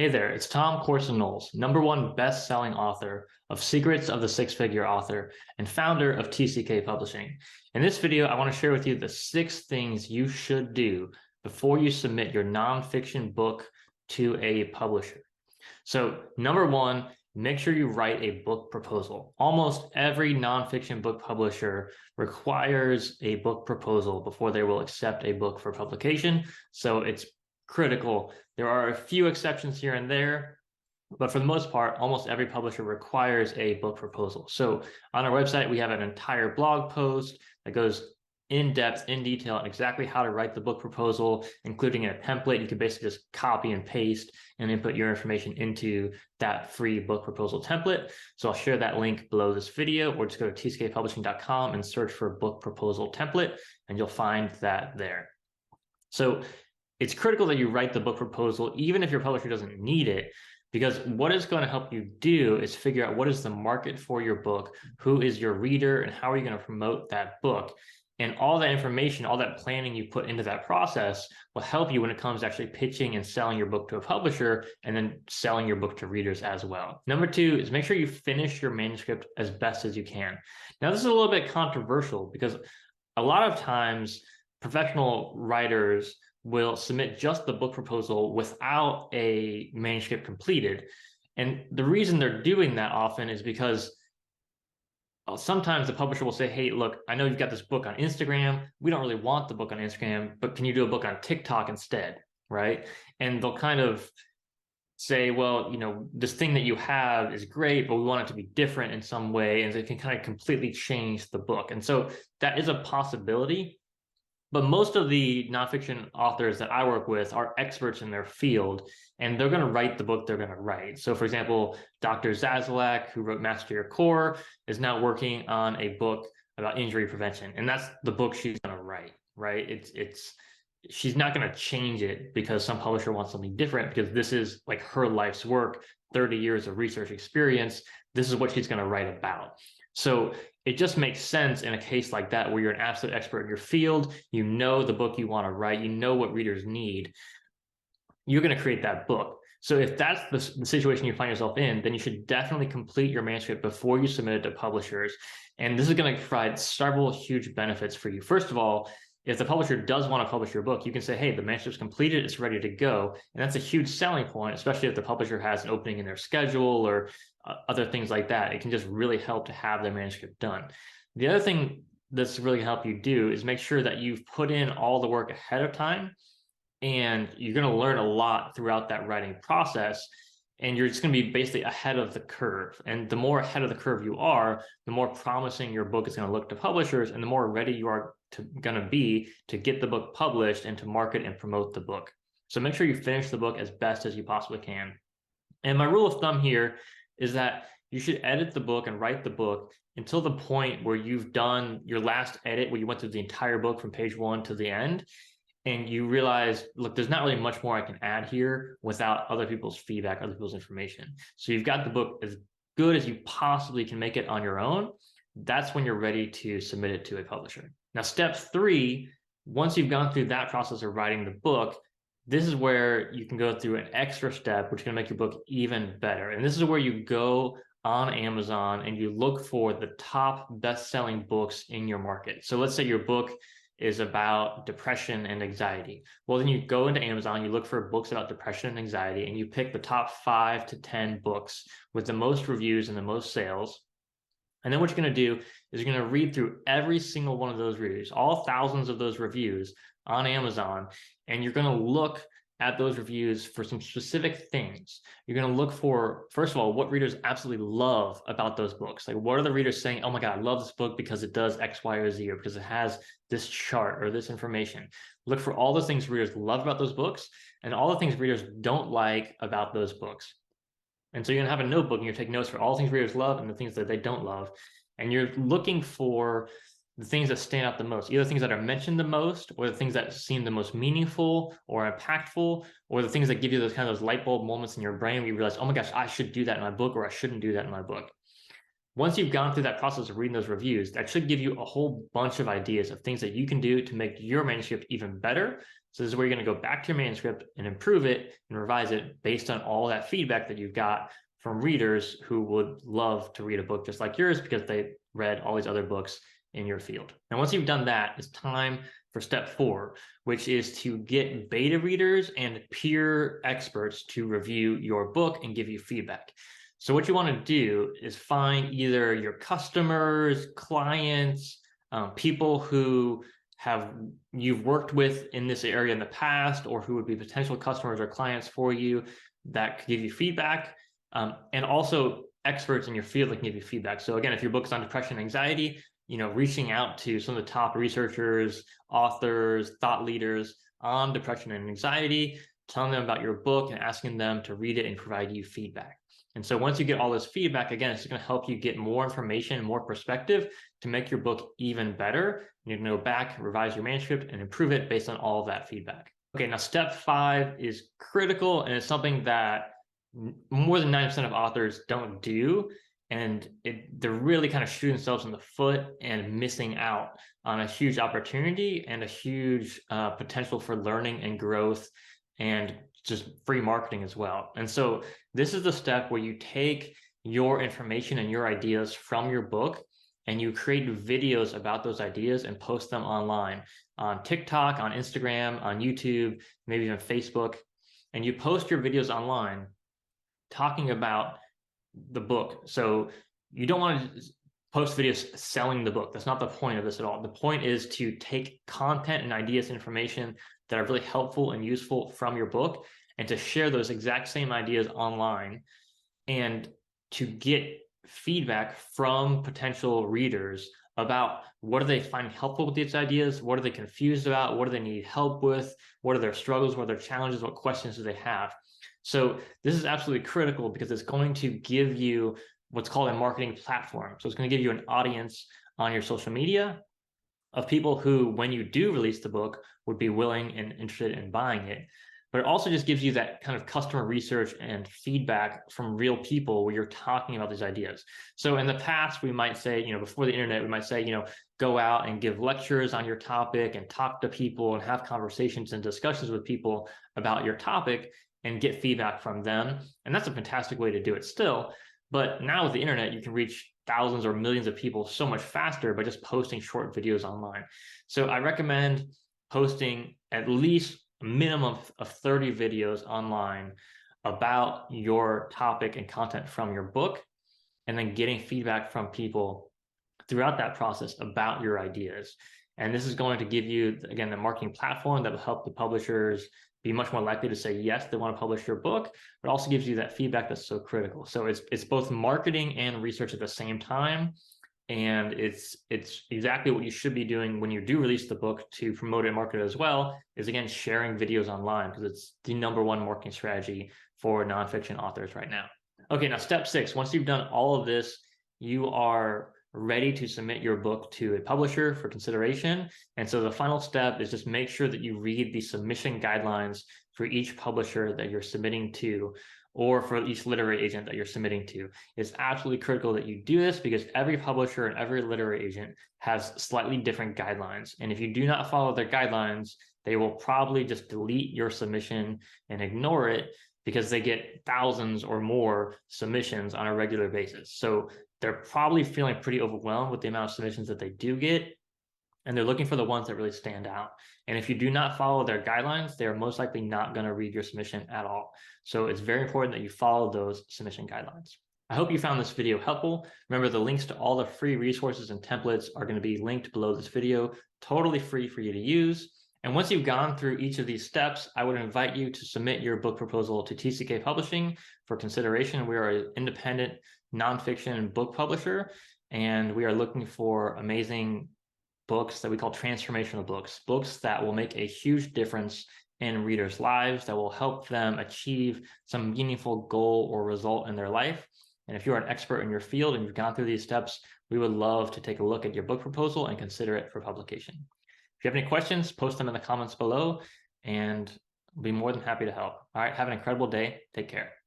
Hey there, it's Tom Corson-Knowles, #1 best-selling author of Secrets of the Six-Figure Author and founder of TCK Publishing. In this video, I want to share with you the 6 things you should do before you submit your nonfiction book to a publisher. So #1, make sure you write a book proposal. Almost every nonfiction book publisher requires a book proposal before they will accept a book for publication. So it's critical. There are a few exceptions here and there, but for the most part, almost every publisher requires a book proposal. So on our website, we have an entire blog post that goes in depth, in detail, on exactly how to write the book proposal, including a template. You can basically just copy and paste and input your information into that free book proposal template. So I'll share that link below this video, or just go to tckpublishing.com and search for book proposal template, and you'll find that there. So it's critical that you write the book proposal, even if your publisher doesn't need it, because what it's going to help you do is figure out what is the market for your book, who is your reader, and how are you going to promote that book. And all that information, all that planning you put into that process will help you when it comes to actually pitching and selling your book to a publisher and then selling your book to readers as well. #2 is make sure you finish your manuscript as best as you can. Now, this is a little bit controversial because a lot of times professional writers will submit just the book proposal without a manuscript completed. And the reason they're doing that often is because sometimes the publisher will say, hey, look, I know you've got this book on Instagram. We don't really want the book on Instagram, but can you do a book on TikTok instead, right? And they'll kind of say, well, this thing that you have is great, but we want it to be different in some way. And they can kind of completely change the book. And so that is a possibility. But most of the nonfiction authors that I work with are experts in their field, and they're going to write the book they're going to write. So, for example, Dr. Zazelak, who wrote Master Your Core, is now working on a book about injury prevention, and that's the book she's going to write, right? She's not going to change it because some publisher wants something different, because this is like her life's work, 30 years of research experience. This is what she's going to write about. So it just makes sense in a case like that where you're an absolute expert in your field, you know the book you want to write, you know what readers need, you're going to create that book. So if that's the situation you find yourself in, then you should definitely complete your manuscript before you submit it to publishers. And this is going to provide several huge benefits for you. First of all, if the publisher does want to publish your book, you can say, hey, the manuscript's completed, it's ready to go. And that's a huge selling point, especially if the publisher has an opening in their schedule or other things like that. It can just really help to have their manuscript done. The other thing that's really help you do is make sure that you've put in all the work ahead of time, and you're going to learn a lot throughout that writing process. And you're just going to be basically ahead of the curve. And the more ahead of the curve you are, the more promising your book is going to look to publishers, and the more ready you are going to be to get the book published and to market and promote the book. So make sure you finish the book as best as you possibly can. And my rule of thumb here is that you should edit the book and write the book until the point where you've done your last edit, where you went through the entire book from page 1 to the end, and you realize, look, there's not really much more I can add here without other people's feedback, other people's information. So you've got the book as good as you possibly can make it on your own. That's when you're ready to submit it to a publisher. Now, step 3, once you've gone through that process of writing the book, this is where you can go through an extra step, which is going to make your book even better. And this is where you go on Amazon and you look for the top best-selling books in your market. So let's say your book is about depression and anxiety. Well, then you go into Amazon, you look for books about depression and anxiety, and you pick the top 5 to 10 books with the most reviews and the most sales. And then what you're going to do is you're going to read through every single one of those reviews, all thousands of those reviews on Amazon, and you're going to look at those reviews for some specific things. You're going to look for, first of all, what readers absolutely love about those books. Like, what are the readers saying, oh my God, I love this book because it does X, Y, or Z, or because it has this chart or this information. Look for all the things readers love about those books and all the things readers don't like about those books. And so you're going to have a notebook and you take notes for all the things readers love and the things that they don't love. And you're looking for the things that stand out the most, either things that are mentioned the most, or the things that seem the most meaningful or impactful, or the things that give you those kind of those light bulb moments in your brain where you realize, oh my gosh, I should do that in my book, or I shouldn't do that in my book. Once you've gone through that process of reading those reviews, that should give you a whole bunch of ideas of things that you can do to make your manuscript even better So this is where you're going to go back to your manuscript and improve it and revise it based on all that feedback that you've got from readers who would love to read a book just like yours because they read all these other books in your field. And once you've done that, it's time for step 4, which is to get beta readers and peer experts to review your book and give you feedback. So what you want to do is find either your customers, clients, people who you've worked with in this area in the past, or who would be potential customers or clients for you that could give you feedback, and also experts in your field that can give you feedback. So again, if your book's on depression and anxiety, reaching out to some of the top researchers, authors, thought leaders on depression and anxiety, telling them about your book and asking them to read it and provide you feedback. And so once you get all this feedback, again, it's going to help you get more information, more perspective to make your book even better. You can go back, revise your manuscript, and improve it based on all of that feedback. Okay, now step 5 is critical, and it's something that more than 90% of authors don't do. And they're really kind of shooting themselves in the foot and missing out on a huge opportunity and a huge potential for learning and growth and just free marketing as well. And so this is the step where you take your information and your ideas from your book and you create videos about those ideas and post them online on TikTok, on Instagram, on YouTube, maybe even Facebook. And you post your videos online talking about the book. So you don't want to post videos selling the book. That's not the point of this at all. The point is to take content and ideas, information that are really helpful and useful from your book, and to share those exact same ideas online, and to get feedback from potential readers about what are they finding helpful with these ideas, what are they confused about, what do they need help with, what are their struggles, what are their challenges, what questions do they have. So this is absolutely critical because it's going to give you what's called a marketing platform. So it's going to give you an audience on your social media of people who, when you do release the book, would be willing and interested in buying it. But it also just gives you that kind of customer research and feedback from real people where you're talking about these ideas. So in the past, we might say, before the internet, we might say, go out and give lectures on your topic and talk to people and have conversations and discussions with people about your topic and get feedback from them. And that's a fantastic way to do it still. But now with the internet, you can reach thousands or millions of people so much faster by just posting short videos online. So I recommend posting at least a minimum of 30 videos online about your topic and content from your book, and then getting feedback from people throughout that process about your ideas. And this is going to give you, again, the marketing platform that will help the publishers be much more likely to say yes, they want to publish your book, but also gives you that feedback that's so critical. So it's both marketing and research at the same time. And it's exactly what you should be doing when you do release the book to promote and market it as well, is again, sharing videos online, because it's the #1 marketing strategy for nonfiction authors right now. Okay, now step 6, once you've done all of this, you are ready to submit your book to a publisher for consideration. And so the final step is just make sure that you read the submission guidelines for each publisher that you're submitting to, or for each literary agent that you're submitting to. It's absolutely critical that you do this because every publisher and every literary agent has slightly different guidelines. And if you do not follow their guidelines, they will probably just delete your submission and ignore it because they get thousands or more submissions on a regular basis. So they're probably feeling pretty overwhelmed with the amount of submissions that they do get, and they're looking for the ones that really stand out. And if you do not follow their guidelines, they are most likely not going to read your submission at all. So it's very important that you follow those submission guidelines. I hope you found this video helpful. Remember, the links to all the free resources and templates are going to be linked below this video, totally free for you to use. And once you've gone through each of these steps, I would invite you to submit your book proposal to TCK Publishing for consideration. We are an independent nonfiction book publisher, and we are looking for amazing books that we call transformational books, books that will make a huge difference in readers' lives, that will help them achieve some meaningful goal or result in their life. And if you're an expert in your field and you've gone through these steps, we would love to take a look at your book proposal and consider it for publication. If you have any questions, post them in the comments below, and I'll be more than happy to help. All right, have an incredible day. Take care.